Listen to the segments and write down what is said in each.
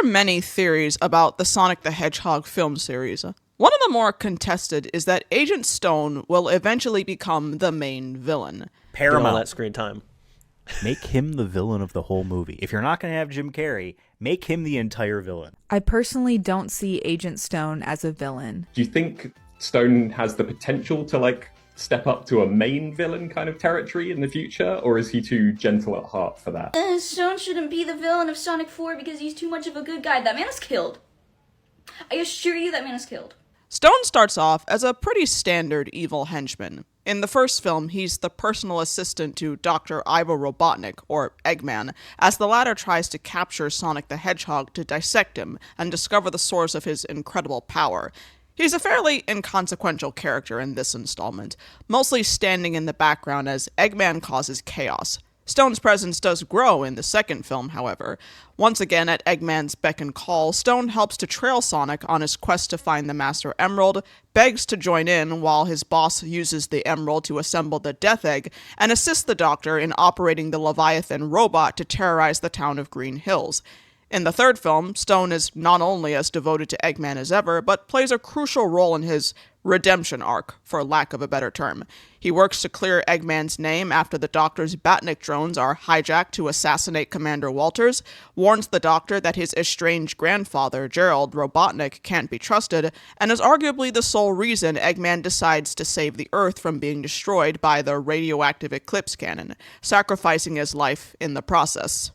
many theories about the Sonic the Hedgehog film series. One of the more contested is that Agent Stone will eventually become the main villain. Get all Paramount. that screen time. Make him the villain of the whole movie. If you're not going to have Jim Carrey, make him the entire villain. I personally don't see Agent Stone as a villain. Do you think Stone has the potential to, step up to a main villain kind of territory in the future, or is he too gentle at heart for that? Stone shouldn't be the villain of Sonic 4 because he's too much of a good guy. That man is killed. I assure you that man is killed. Stone starts off as a pretty standard evil henchman. In the first film, he's the personal assistant to Dr. Ivo Robotnik, or Eggman, as the latter tries to capture Sonic the Hedgehog to dissect him and discover the source of his incredible power. He's a fairly inconsequential character in this installment, mostly standing in the background as Eggman causes chaos. Stone's presence does grow in the second film, however. Once again, at Eggman's beck and call, Stone helps to trail Sonic on his quest to find the Master Emerald, begs to join in while his boss uses the Emerald to assemble the Death Egg, and assists the Doctor in operating the Leviathan robot to terrorize the town of Green Hills. In the third film, Stone is not only as devoted to Eggman as ever, but plays a crucial role in his redemption arc, for lack of a better term. He works to clear Eggman's name after the Doctor's Batnik drones are hijacked to assassinate Commander Walters, warns the Doctor that his estranged grandfather, Gerald Robotnik, can't be trusted, and is arguably the sole reason Eggman decides to save the Earth from being destroyed by the radioactive eclipse cannon, sacrificing his life in the process.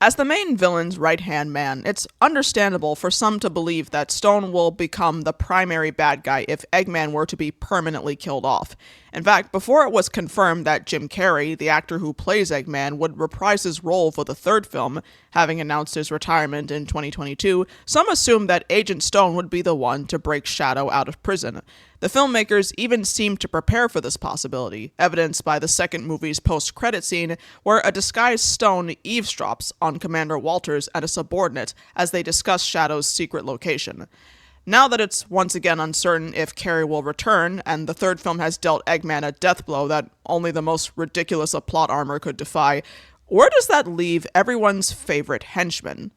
As the main villain's right-hand man, it's understandable for some to believe that Stone will become the primary bad guy if Eggman were to be permanently killed off. In fact, before it was confirmed that Jim Carrey, the actor who plays Eggman, would reprise his role for the third film, having announced his retirement in 2022, some assumed that Agent Stone would be the one to break Shadow out of prison. The filmmakers even seemed to prepare for this possibility, evidenced by the second movie's post-credit scene, where a disguised Stone eavesdrops on Commander Walters and a subordinate as they discuss Shadow's secret location. Now that it's once again uncertain if Carrey will return, and the third film has dealt Eggman a death blow that only the most ridiculous of plot armor could defy, where does that leave everyone's favorite henchman?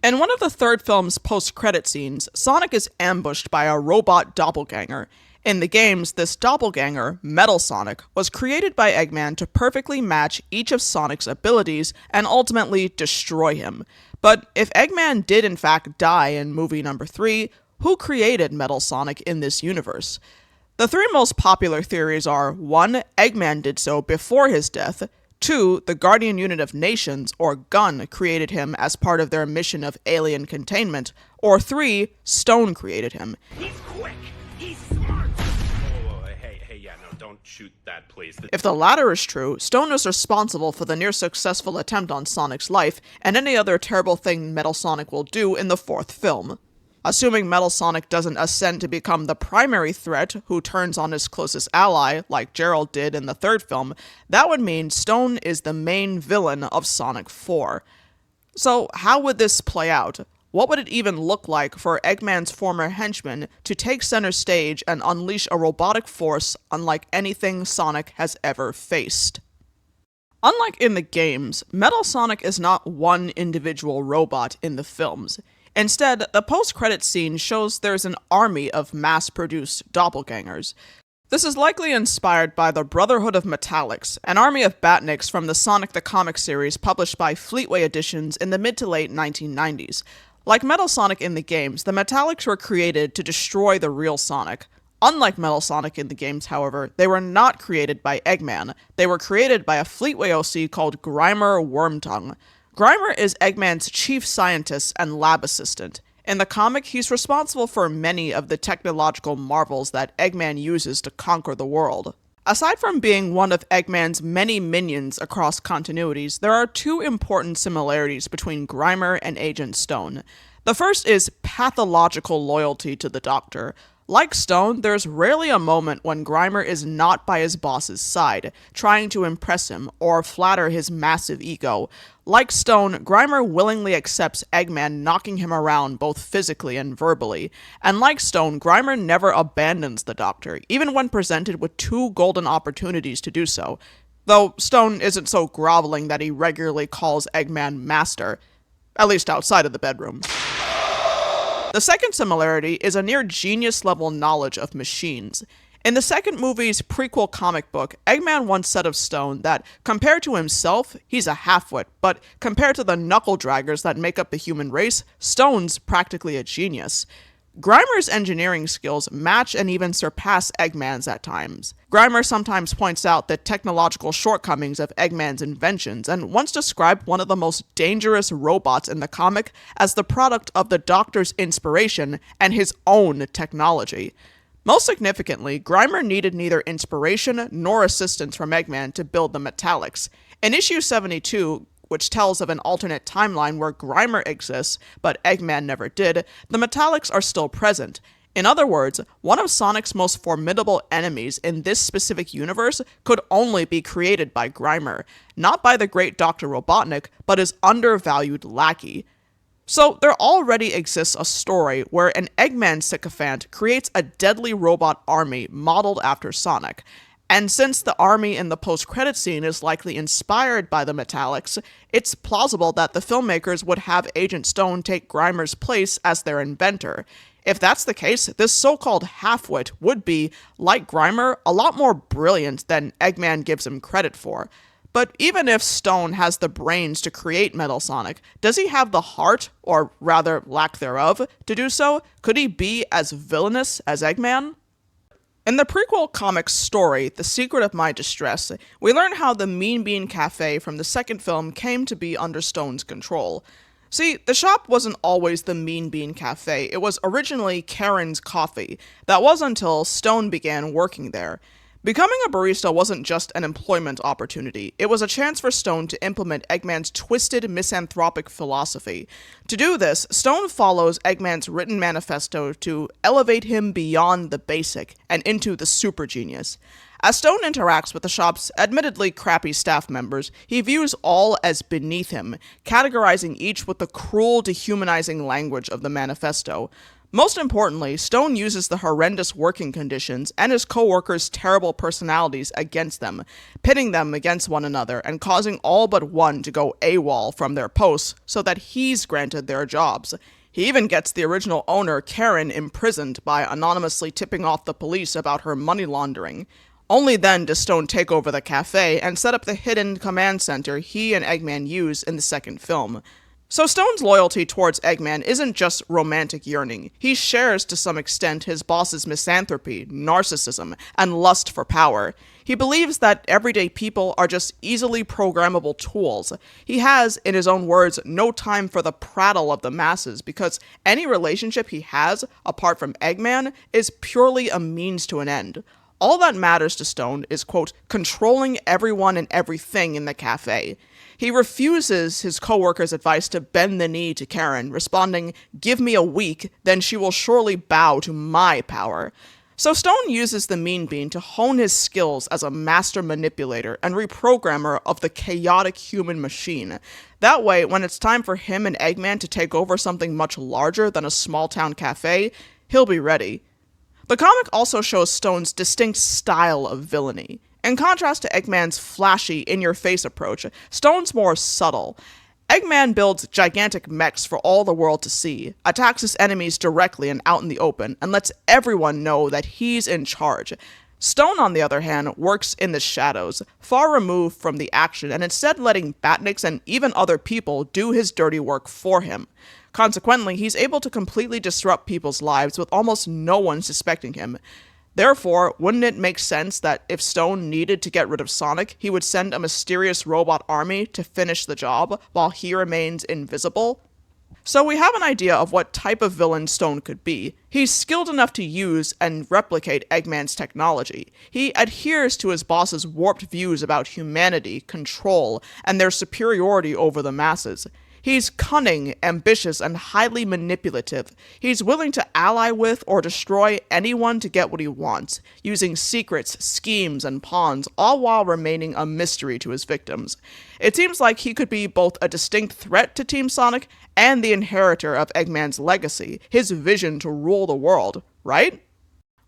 In one of the third film's post-credit scenes, Sonic is ambushed by a robot doppelganger. In the games, this doppelganger, Metal Sonic, was created by Eggman to perfectly match each of Sonic's abilities and ultimately destroy him. But if Eggman did in fact die in movie number 3, who created Metal Sonic in this universe? The three most popular theories are: 1. Eggman did so before his death; 2. The Guardian Unit of Nations, or GUN, created him as part of their mission of alien containment; or 3. Stone created him. He's quick! He's smart! Oh, hey, no, don't shoot that, please. If the latter is true, Stone is responsible for the near-successful attempt on Sonic's life, and any other terrible thing Metal Sonic will do in the fourth film. Assuming Metal Sonic doesn't ascend to become the primary threat who turns on his closest ally, like Gerald did in the third film, that would mean Stone is the main villain of Sonic 4. So how would this play out? What would it even look like for Eggman's former henchman to take center stage and unleash a robotic force unlike anything Sonic has ever faced? Unlike in the games, Metal Sonic is not one individual robot in the films. Instead, the post-credits scene shows there's an army of mass-produced doppelgangers. This is likely inspired by the Brotherhood of Metallics, an army of Batniks from the Sonic the Comic series published by FLEETWAY Editions in the mid to late 1990s. Like Metal Sonic in the games, the Metallics were created to destroy the real Sonic. Unlike Metal Sonic in the games, however, they were not created by Eggman. They were created by a FLEETWAY OC called Grimer Wormtongue. Grimer is Eggman's chief scientist and lab assistant. In the comic, he's responsible for many of the technological marvels that Eggman uses to conquer the world. Aside from being one of Eggman's many minions across continuities, there are two important similarities between Grimer and Agent Stone. The first is pathological loyalty to the Doctor. Like Stone, there's rarely a moment when Grimer is not by his boss's side, trying to impress him or flatter his massive ego. Like Stone, Grimer willingly accepts Eggman knocking him around both physically and verbally. And like Stone, Grimer never abandons the Doctor, even when presented with two golden opportunities to do so. Though Stone isn't so groveling that he regularly calls Eggman Master. at least outside of the bedroom. The second similarity is a near genius level knowledge of machines. In the second movie's prequel comic book, Eggman once said of Stone that, compared to himself, he's a halfwit, but compared to the knuckle draggers that make up the human race, Stone's practically a genius. Grimer's engineering skills match and even surpass Eggman's at times. Grimer sometimes points out the technological shortcomings of Eggman's inventions, and once described one of the most dangerous robots in the comic as the product of the Doctor's inspiration and his own technology. Most significantly, Grimer needed neither inspiration nor assistance from Eggman to build the metallics. In issue 72, which tells of an alternate timeline where Grimer exists, but Eggman never did, the metallics are still present. In other words, one of Sonic's most formidable enemies in this specific universe could only be created by Grimer, not by the great Dr. Robotnik, but his undervalued lackey. So there already exists a story where an Eggman sycophant creates a deadly robot army modeled after Sonic. And since the army in the post-credit scene is likely inspired by the metallics, it's plausible that the filmmakers would have Agent Stone take Grimer's place as their inventor. If that's the case, this so-called halfwit would be, like Grimer, a lot more brilliant than Eggman gives him credit for. But even if Stone has the brains to create Metal Sonic, does he have the heart, or rather lack thereof, to do so? Could he be as villainous as Eggman? In the prequel comic story, The Secret of My Distress, we learn how the Mean Bean Cafe from the second film came to be under Stone's control. See, the shop wasn't always the Mean Bean Cafe, it was originally Karen's Coffee. That was until Stone began working there. Becoming a barista wasn't just an employment opportunity, it was a chance for Stone to implement Eggman's twisted misanthropic philosophy. To do this, Stone follows Eggman's written manifesto to elevate him beyond the basic and into the super genius. As Stone interacts with the shop's admittedly crappy staff members, he views all as beneath him, categorizing each with the cruel, dehumanizing language of the manifesto. Most importantly, Stone uses the horrendous working conditions and his co-workers' terrible personalities against them, pitting them against one another and causing all but one to go AWOL from their posts so that he's granted their jobs. He even gets the original owner, Karen, imprisoned by anonymously tipping off the police about her money laundering. Only then does Stone take over the cafe and set up the hidden command center he and Eggman use in the second film. So Stone's loyalty towards Eggman isn't just romantic yearning. He shares to some extent his boss's misanthropy, narcissism, and lust for power. He believes that everyday people are just easily programmable tools. He has, in his own words, no time for the prattle of the masses because any relationship he has, apart from Eggman, is purely a means to an end. All that matters to Stone is, quote, controlling everyone and everything in the cafe. He refuses his co-workers' advice to bend the knee to Karen, responding, "Give me a week, then she will surely bow to my power." So Stone uses the Mean Bean to hone his skills as a master manipulator and reprogrammer of the chaotic human machine. That way, when it's time for him and Eggman to take over something much larger than a small-town cafe, he'll be ready. The comic also shows Stone's distinct style of villainy. In contrast to Eggman's flashy, in-your-face approach, Stone's more subtle. Eggman builds gigantic mechs for all the world to see, attacks his enemies directly and out in the open, and lets everyone know that he's in charge. Stone, on the other hand, works in the shadows, far removed from the action, and instead letting Batniks and even other people do his dirty work for him. Consequently, he's able to completely disrupt people's lives with almost no one suspecting him. Therefore, wouldn't it make sense that if Stone needed to get rid of Sonic, he would send a mysterious robot army to finish the job while he remains invisible? So we have an idea of what type of villain Stone could be. He's skilled enough to use and replicate Eggman's technology. He adheres to his boss's warped views about humanity, control, and their superiority over the masses. He's cunning, ambitious, and highly manipulative. He's willing to ally with or destroy anyone to get what he wants, using secrets, schemes, and pawns, all while remaining a mystery to his victims. It seems like he could be both a distinct threat to Team Sonic and the inheritor of Eggman's legacy, his vision to rule the world, right?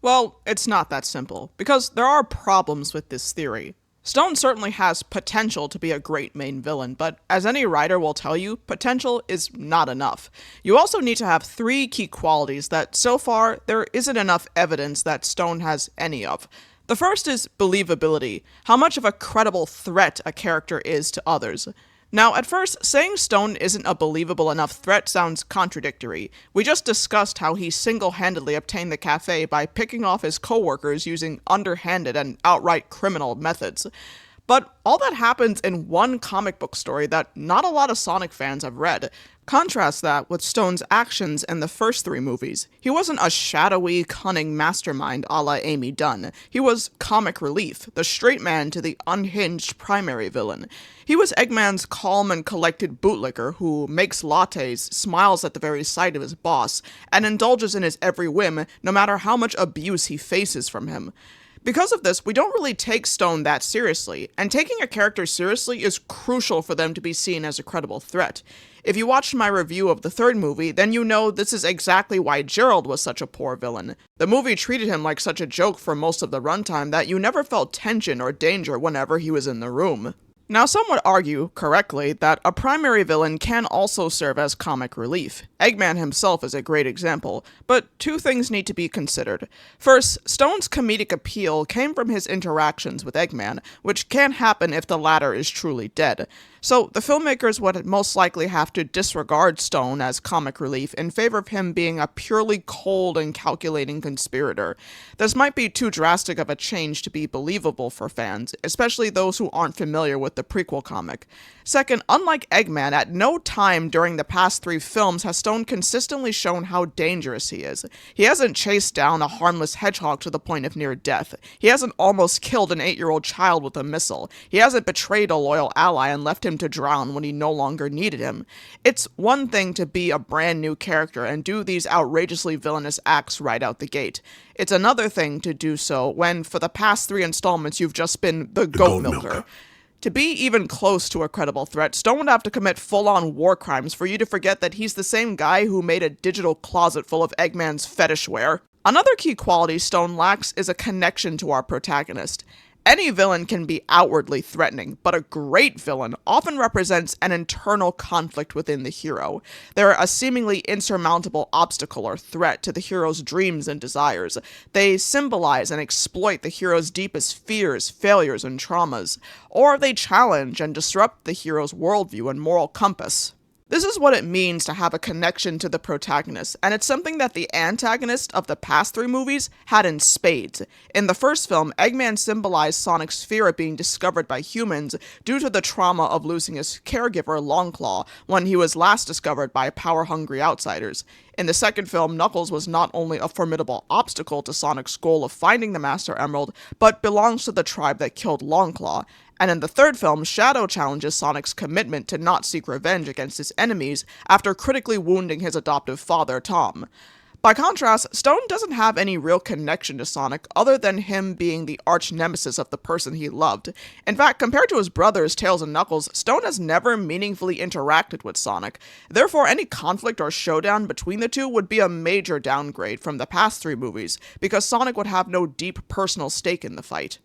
Well, it's not that simple, because there are problems with this theory. Stone certainly has potential to be a great main villain, but as any writer will tell you, potential is not enough. You also need to have 3 key qualities that, so far, there isn't enough evidence that Stone has any of. The first is believability, how much of a credible threat a character is to others. Now, at first, saying Stone isn't a believable enough threat sounds contradictory. We just discussed how he single-handedly obtained the cafe by picking off his coworkers using underhanded and outright criminal methods. But all that happens in one comic book story that not a lot of Sonic fans have read. Contrast that with Stone's actions in the first 3 movies. He wasn't a shadowy, cunning mastermind a la Amy Dunn. He was comic relief, the straight man to the unhinged primary villain. He was Eggman's calm and collected bootlicker who makes lattes, smiles at the very sight of his boss, and indulges in his every whim no matter how much abuse he faces from him. Because of this, we don't really take Stone that seriously, and taking a character seriously is crucial for them to be seen as a credible threat. If you watched my review of the 3rd movie, then you know this is exactly why Gerald was such a poor villain. The movie treated him like such a joke for most of the runtime that you never felt tension or danger whenever he was in the room. Now, some would argue, correctly, that a primary villain can also serve as comic relief. Eggman himself is a great example, but 2 things need to be considered. First, Stone's comedic appeal came from his interactions with Eggman, which can happen if the latter is truly dead. So, the filmmakers would most likely have to disregard Stone as comic relief in favor of him being a purely cold and calculating conspirator. This might be too drastic of a change to be believable for fans, especially those who aren't familiar with the prequel comic. Second, unlike Eggman, at no time during the past 3 films has Stone consistently shown how dangerous he is. He hasn't chased down a harmless hedgehog to the point of near death. He hasn't almost killed an 8-year-old child with a missile. He hasn't betrayed a loyal ally and left him to drown when he no longer needed him. It's one thing to be a brand new character and do these outrageously villainous acts right out the gate. It's another thing to do so when, for the past 3 installments, you've just been the goat milker. To be even close to a credible threat, Stone would have to commit full-on war crimes for you to forget that he's the same guy who made a digital closet full of Eggman's fetish wear. Another key quality Stone lacks is a connection to our protagonist. Any villain can be outwardly threatening, but a great villain often represents an internal conflict within the hero. They're a seemingly insurmountable obstacle or threat to the hero's dreams and desires. They symbolize and exploit the hero's deepest fears, failures, and traumas. Or they challenge and disrupt the hero's worldview and moral compass. This is what it means to have a connection to the protagonist, and it's something that the antagonist of the past 3 movies had in spades. In the first film, Eggman symbolized Sonic's fear of being discovered by humans due to the trauma of losing his caregiver, Longclaw, when he was last discovered by power-hungry outsiders. In the second film, Knuckles was not only a formidable obstacle to Sonic's goal of finding the Master Emerald, but belongs to the tribe that killed Longclaw. And in the third film, Shadow challenges Sonic's commitment to not seek revenge against his enemies after critically wounding his adoptive father, Tom. By contrast, Stone doesn't have any real connection to Sonic other than him being the arch nemesis of the person he loved. In fact, compared to his brothers Tails and Knuckles, Stone has never meaningfully interacted with Sonic. Therefore, any conflict or showdown between the two would be a major downgrade from the past 3 movies, because Sonic would have no deep personal stake in the fight.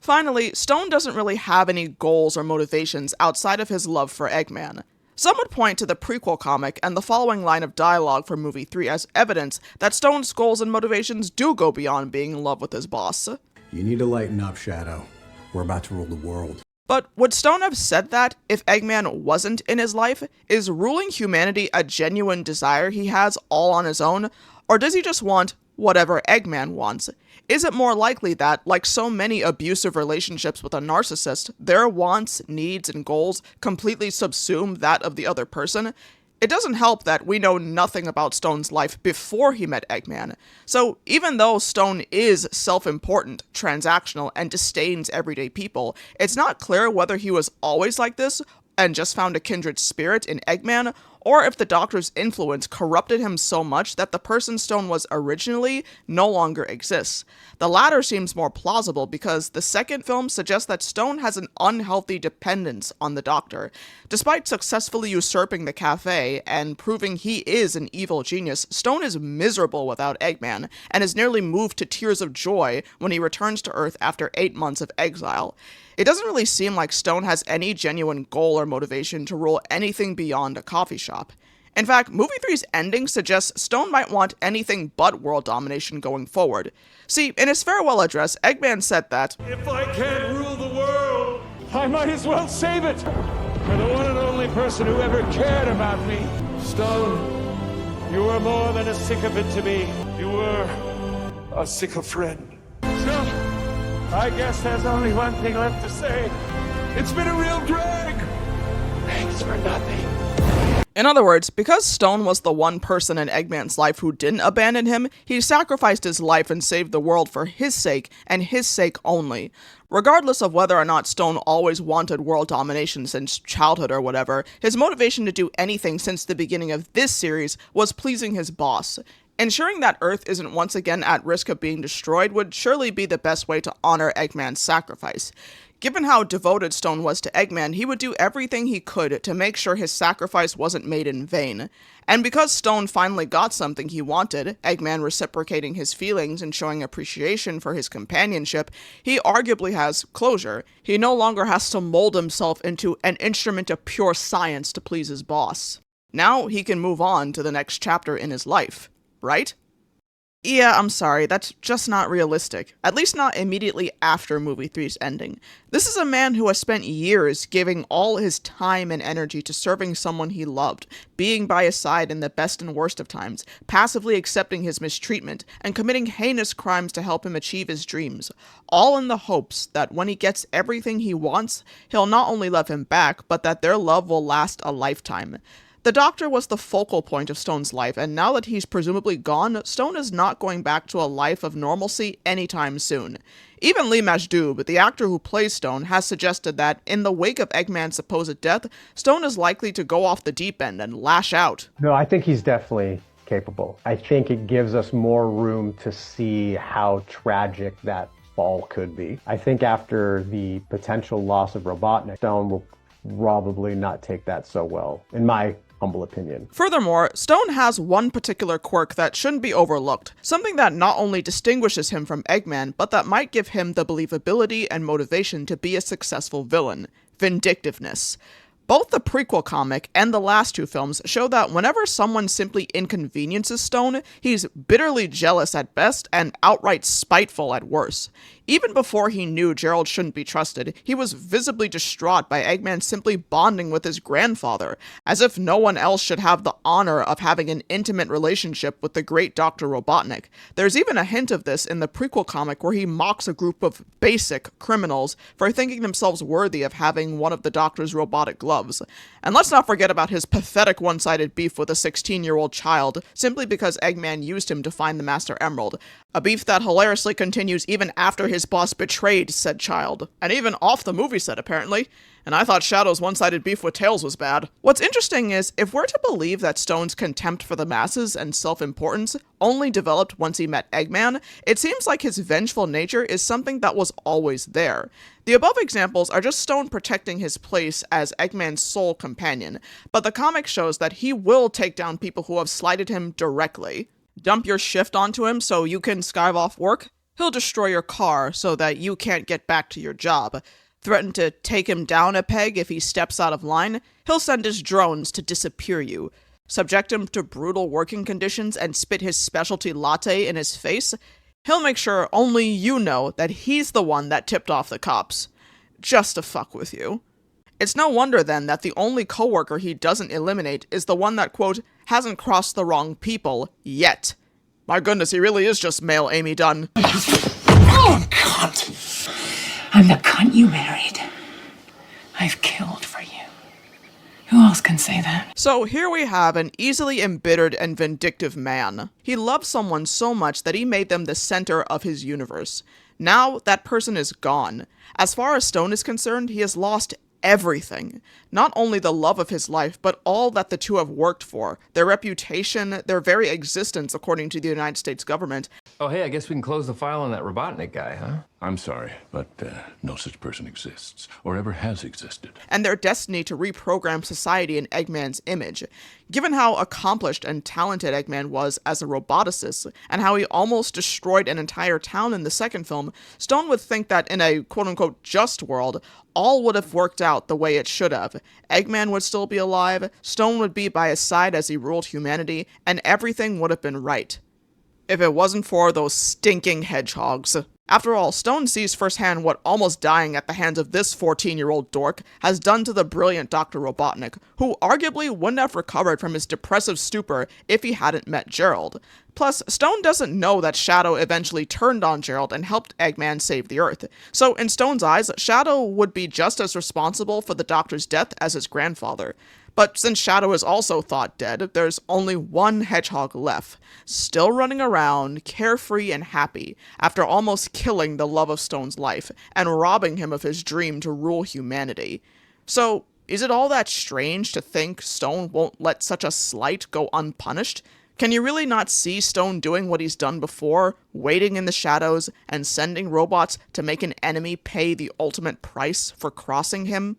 Finally, Stone doesn't really have any goals or motivations outside of his love for Eggman. Some would point to the prequel comic and the following line of dialogue from movie 3 as evidence that Stone's goals and motivations do go beyond being in love with his boss. You need to lighten up, Shadow. We're about to rule the world. But would Stone have said that if Eggman wasn't in his life? Is ruling humanity a genuine desire he has all on his own? Or does he just want whatever Eggman wants? Is it more likely that, like so many abusive relationships with a narcissist, their wants, needs, and goals completely subsume that of the other person? It doesn't help that we know nothing about Stone's life before he met Eggman. So even though Stone is self-important, transactional, and disdains everyday people, it's not clear whether he was always like this and just found a kindred spirit in Eggman, or if the Doctor's influence corrupted him so much that the person Stone was originally no longer exists. The latter seems more plausible because the second film suggests that Stone has an unhealthy dependence on the Doctor. Despite successfully usurping the cafe and proving he is an evil genius, Stone is miserable without Eggman and is nearly moved to tears of joy when he returns to Earth after 8 months of exile. It doesn't really seem like Stone has any genuine goal or motivation to rule anything beyond a coffee shop. In fact, movie 3's ending suggests Stone might want anything but world domination going forward. See, in his farewell address, Eggman said that, "If I can't rule the world, I might as well save it for the one and only person who ever cared about me. Stone, you were more than a sycophant to me. You were a sycophant. So, I guess there's only one thing left to say. It's been a real drag. Thanks for nothing." In other words, because Stone was the one person in Eggman's life who didn't abandon him, he sacrificed his life and saved the world for his sake, and his sake only. Regardless of whether or not Stone always wanted world domination since childhood or whatever, his motivation to do anything since the beginning of this series was pleasing his boss. Ensuring that Earth isn't once again at risk of being destroyed would surely be the best way to honor Eggman's sacrifice. Given how devoted Stone was to Eggman, he would do everything he could to make sure his sacrifice wasn't made in vain. And because Stone finally got something he wanted, Eggman reciprocating his feelings and showing appreciation for his companionship, he arguably has closure. He no longer has to mold himself into an instrument of pure science to please his boss. Now he can move on to the next chapter in his life, right? Yeah, I'm sorry, that's just not realistic. At least not immediately after movie 3's ending. This is a man who has spent years giving all his time and energy to serving someone he loved, being by his side in the best and worst of times, passively accepting his mistreatment, and committing heinous crimes to help him achieve his dreams. All in the hopes that when he gets everything he wants, he'll not only love him back, but that their love will last a lifetime. The Doctor was the focal point of Stone's life, and now that he's presumably gone, Stone is not going back to a life of normalcy anytime soon. Even Lee Majdoub, the actor who plays Stone, has suggested that, in the wake of Eggman's supposed death, Stone is likely to go off the deep end and lash out. No, I think he's definitely capable. I think it gives us more room to see how tragic that fall could be. I think after the potential loss of Robotnik, Stone will probably not take that so well, in my humble opinion. Furthermore, Stone has one particular quirk that shouldn't be overlooked, something that not only distinguishes him from Eggman, but that might give him the believability and motivation to be a successful villain: vindictiveness. Both the prequel comic and the last two films show that whenever someone simply inconveniences Stone, he's bitterly jealous at best and outright spiteful at worst. Even before he knew Gerald shouldn't be trusted, he was visibly distraught by Eggman simply bonding with his grandfather, as if no one else should have the honor of having an intimate relationship with the great Dr. Robotnik. There's even a hint of this in the prequel comic where he mocks a group of basic criminals for thinking themselves worthy of having one of the Doctor's robotic gloves. And let's not forget about his pathetic one-sided beef with a 16-year-old child, simply because Eggman used him to find the Master Emerald. A beef that hilariously continues even after his boss betrayed said child. And even off the movie set, apparently. And I thought Shadow's one-sided beef with Tails was bad. What's interesting is, if we're to believe that Stone's contempt for the masses and self-importance only developed once he met Eggman, it seems like his vengeful nature is something that was always there. The above examples are just Stone protecting his place as Eggman's sole companion, but the comic shows that he will take down people who have slighted him directly. Dump your shift onto him so you can skive off work? He'll destroy your car so that you can't get back to your job. Threaten to take him down a peg if he steps out of line? He'll send his drones to disappear you. Subject him to brutal working conditions and spit his specialty latte in his face? He'll make sure only you know that he's the one that tipped off the cops. Just to fuck with you. It's no wonder then that the only coworker he doesn't eliminate is the one that, quote, hasn't crossed the wrong people yet. My goodness, he really is just male Amy Dunn. Oh, cunt. I'm the cunt you married. I've killed for you. Who else can say that? So here we have an easily embittered and vindictive man. He loved someone so much that he made them the center of his universe. Now, that person is gone. As far as Stone is concerned, he has lost everything. Not only the love of his life, but all that the two have worked for, their reputation, their very existence according to the United States government. Oh, hey, I guess we can close the file on that Robotnik guy, huh? I'm sorry, but no such person exists, or ever has existed. And their destiny to reprogram society in Eggman's image. Given how accomplished and talented Eggman was as a roboticist, and how he almost destroyed an entire town in the second film, Stone would think that in a quote-unquote just world, all would have worked out the way it should have. Eggman would still be alive, Stone would be by his side as he ruled humanity, and everything would have been right. If it wasn't for those stinking hedgehogs. After all, Stone sees firsthand what almost dying at the hands of this 14-year-old dork has done to the brilliant Dr. Robotnik, who arguably wouldn't have recovered from his depressive stupor if he hadn't met Gerald. Plus, Stone doesn't know that Shadow eventually turned on Gerald and helped Eggman save the Earth. So, in Stone's eyes, Shadow would be just as responsible for the Doctor's death as his grandfather. But since Shadow is also thought dead, there's only one hedgehog left, still running around, carefree and happy, after almost killing the love of Stone's life, and robbing him of his dream to rule humanity. So, is it all that strange to think Stone won't let such a slight go unpunished? Can you really not see Stone doing what he's done before, waiting in the shadows, and sending robots to make an enemy pay the ultimate price for crossing him?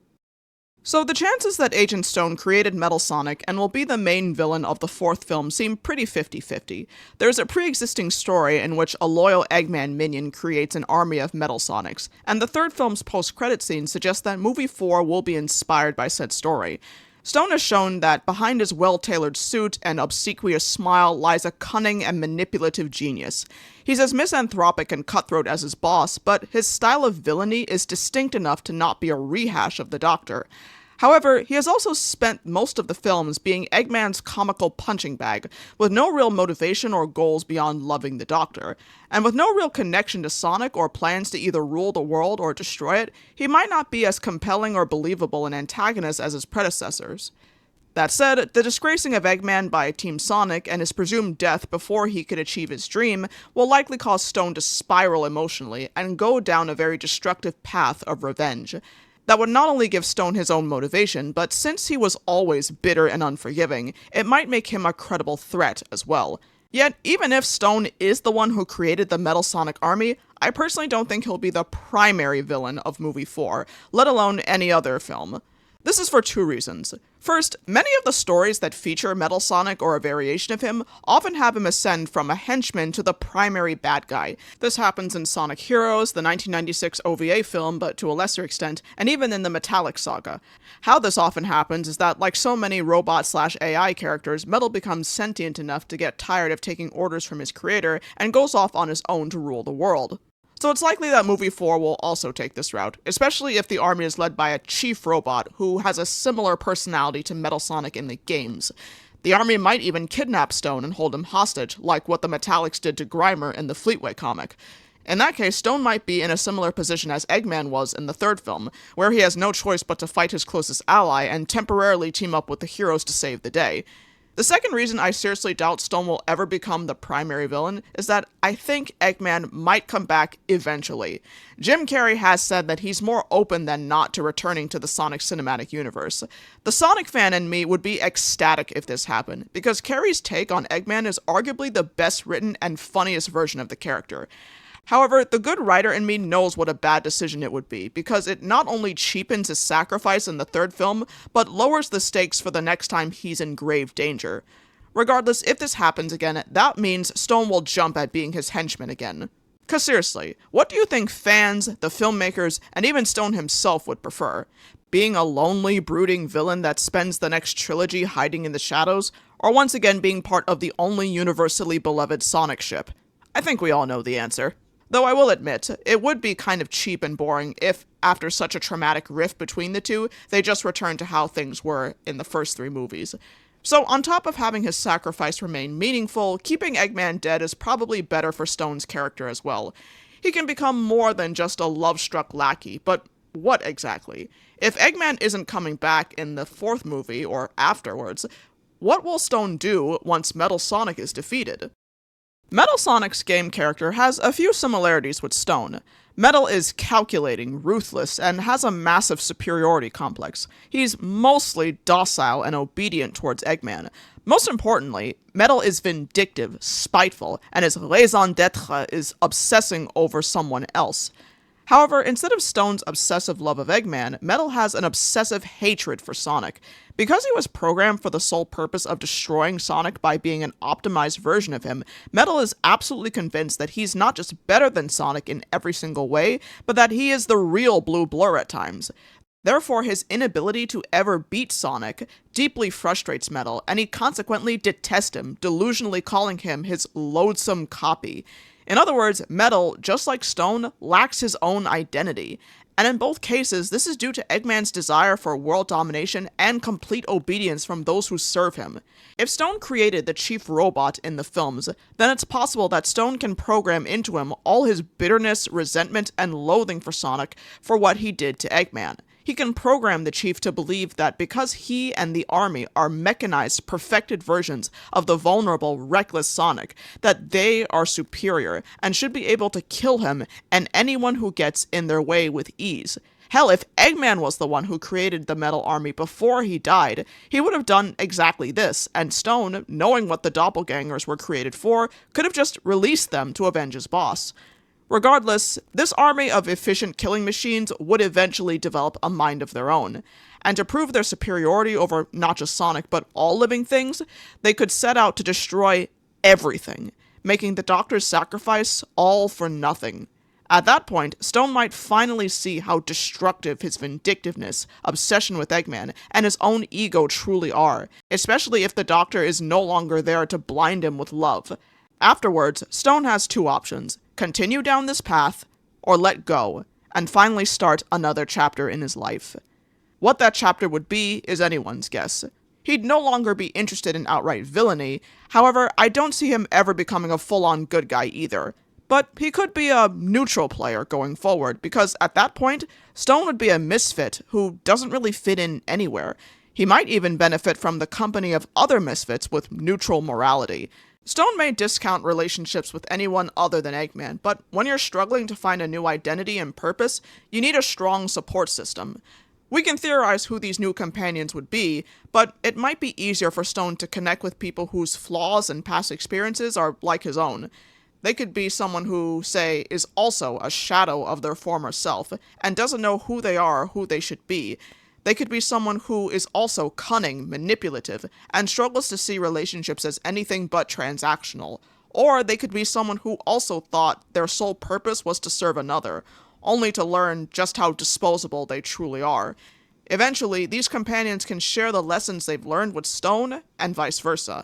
So the chances that Agent Stone created Metal Sonic and will be the main villain of the fourth film seem pretty 50-50. There's a pre-existing story in which a loyal Eggman minion creates an army of Metal Sonics, and the third film's post-credit scene suggests that movie 4 will be inspired by said story. Stone has shown that behind his well-tailored suit and obsequious smile lies a cunning and manipulative genius. He's as misanthropic and cutthroat as his boss, but his style of villainy is distinct enough to not be a rehash of the Doctor. However, he has also spent most of the films being Eggman's comical punching bag, with no real motivation or goals beyond loving the Doctor. And with no real connection to Sonic or plans to either rule the world or destroy it, he might not be as compelling or believable an antagonist as his predecessors. That said, the disgracing of Eggman by Team Sonic and his presumed death before he could achieve his dream will likely cause Stone to spiral emotionally and go down a very destructive path of revenge. That would not only give Stone his own motivation, but since he was always bitter and unforgiving, it might make him a credible threat as well. Yet, even if Stone is the one who created the Metal Sonic army, I personally don't think he'll be the primary villain of movie 4, let alone any other film. This is for two reasons. First, many of the stories that feature Metal Sonic or a variation of him often have him ascend from a henchman to the primary bad guy. This happens in Sonic Heroes, the 1996 OVA film, but to a lesser extent, and even in the Metallic saga. How this often happens is that, like so many robot/AI characters, Metal becomes sentient enough to get tired of taking orders from his creator and goes off on his own to rule the world. So it's likely that movie 4 will also take this route, especially if the army is led by a chief robot who has a similar personality to Metal Sonic in the games. The army might even kidnap Stone and hold him hostage, like what the Metallics did to Grimer in the Fleetway comic. In that case, Stone might be in a similar position as Eggman was in the third film, where he has no choice but to fight his closest ally and temporarily team up with the heroes to save the day. The second reason I seriously doubt Stone will ever become the primary villain is that I think Eggman might come back eventually. Jim Carrey has said that he's more open than not to returning to the Sonic cinematic universe. The Sonic fan in me would be ecstatic if this happened, because Carrey's take on Eggman is arguably the best written and funniest version of the character. However, the good writer in me knows what a bad decision it would be, because it not only cheapens his sacrifice in the third film, but lowers the stakes for the next time he's in grave danger. Regardless, if this happens again, that means Stone will jump at being his henchman again. 'Cause seriously, what do you think fans, the filmmakers, and even Stone himself would prefer? Being a lonely, brooding villain that spends the next trilogy hiding in the shadows, or once again being part of the only universally beloved Sonic ship? I think we all know the answer. Though I will admit, it would be kind of cheap and boring if, after such a traumatic rift between the two, they just returned to how things were in the first 3 movies. So on top of having his sacrifice remain meaningful, keeping Eggman dead is probably better for Stone's character as well. He can become more than just a love-struck lackey, but what exactly? If Eggman isn't coming back in the 4th movie, or afterwards, what will Stone do once Metal Sonic is defeated? Metal Sonic's game character has a few similarities with Stone. Metal is calculating, ruthless, and has a massive superiority complex. He's mostly docile and obedient towards Eggman. Most importantly, Metal is vindictive, spiteful, and his raison d'etre is obsessing over someone else. However, instead of Stone's obsessive love of Eggman, Metal has an obsessive hatred for Sonic. Because he was programmed for the sole purpose of destroying Sonic by being an optimized version of him, Metal is absolutely convinced that he's not just better than Sonic in every single way, but that he is the real Blue Blur at times. Therefore, his inability to ever beat Sonic deeply frustrates Metal, and he consequently detests him, delusionally calling him his loathsome copy. In other words, Metal, just like Stone, lacks his own identity. And in both cases, this is due to Eggman's desire for world domination and complete obedience from those who serve him. If Stone created the chief robot in the films, then it's possible that Stone can program into him all his bitterness, resentment, and loathing for Sonic for what he did to Eggman. He can program the chief to believe that because he and the army are mechanized, perfected versions of the vulnerable, reckless Sonic, that they are superior and should be able to kill him and anyone who gets in their way with ease. Hell, if Eggman was the one who created the Metal Army before he died, he would have done exactly this, and Stone, knowing what the doppelgangers were created for, could have just released them to avenge his boss. Regardless, this army of efficient killing machines would eventually develop a mind of their own, and to prove their superiority over not just Sonic but all living things, they could set out to destroy everything, making the Doctor's sacrifice all for nothing. At that point, Stone might finally see how destructive his vindictiveness, obsession with Eggman, and his own ego truly are, especially if the Doctor is no longer there to blind him with love. Afterwards, Stone has two options: continue down this path, or let go, and finally start another chapter in his life. What that chapter would be is anyone's guess. He'd no longer be interested in outright villainy, however, I don't see him ever becoming a full-on good guy either. But he could be a neutral player going forward, because at that point, Stone would be a misfit who doesn't really fit in anywhere. He might even benefit from the company of other misfits with neutral morality. Stone may discount relationships with anyone other than Eggman, but when you're struggling to find a new identity and purpose, you need a strong support system. We can theorize who these new companions would be, but it might be easier for Stone to connect with people whose flaws and past experiences are like his own. They could be someone who, say, is also a shadow of their former self, and doesn't know who they are or who they should be. They could be someone who is also cunning, manipulative, and struggles to see relationships as anything but transactional. Or they could be someone who also thought their sole purpose was to serve another, only to learn just how disposable they truly are. Eventually, these companions can share the lessons they've learned with Stone, and vice versa.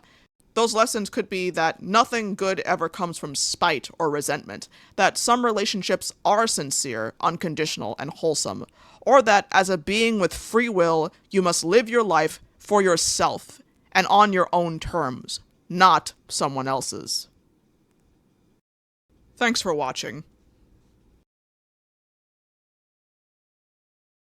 Those lessons could be that nothing good ever comes from spite or resentment, that some relationships are sincere, unconditional, and wholesome, or that as a being with free will, you must live your life for yourself, and on your own terms, not someone else's. Thanks for watching.